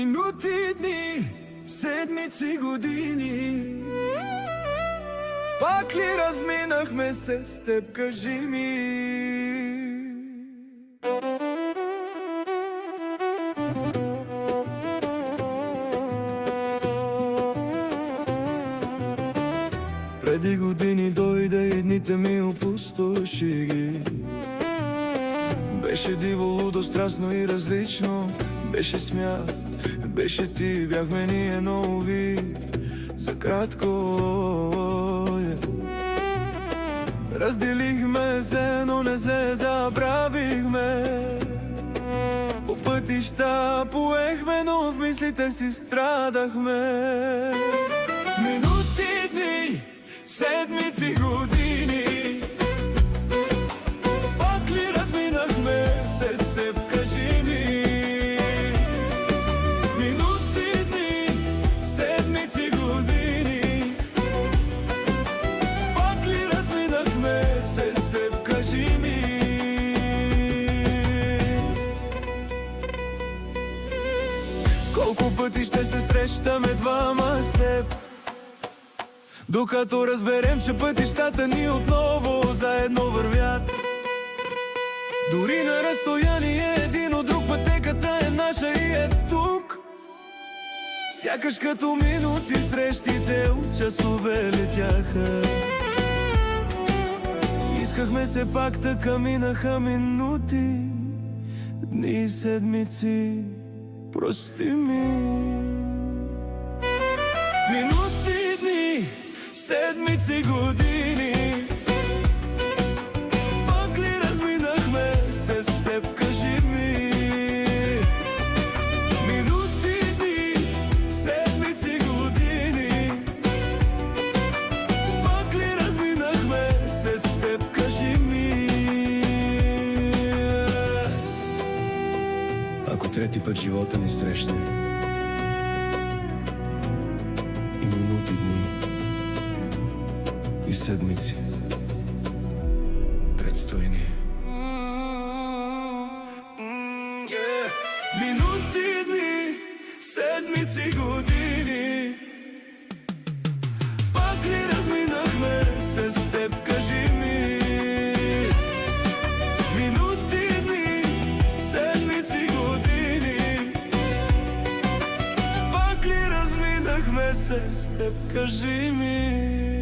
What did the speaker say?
Минути, дни, седмици, години. Пак ли разминахме се с теб, кажи ми? Преди години дойде и дните ми опустоши ги. Беше диво, лудо, страстно и различно. Беше смях, беше ти, бяхме ние нови. За кратко разделихме се, но не се забравихме. По пътища поехме, но в мислите си страдахме. Минути, дни, седмици, години. Пак ли разминахме се с теб, кажи ми? Минути, дни, седмици, години. Пак ли разминахме се с теб, кажи ми? Колко пъти ще се срещаме двама с теб, докато разберем, че пътищата ни отново заедно вървят. Дори на разстояние един от друг, пътеката е наша и е тук. Сякаш като минути срещите от часове летяха. Искахме се пак, така минаха минути, дни и седмици, прости ми. Минути, дни, седмици, години. Пак ли разминахме се с теб, кажи ми? Минути, дни, седмици, години. Пак ли разминахме се с теб, кажи ми? Ако трети път живота ни срещне и минути, дни и седмици предстои ни. Минути, дни, седмици, години. Пак ли разминахме се с теб, кажи ми? Минути, дни, седмици, години. Пак ли разминахме се с теб, кажи ми?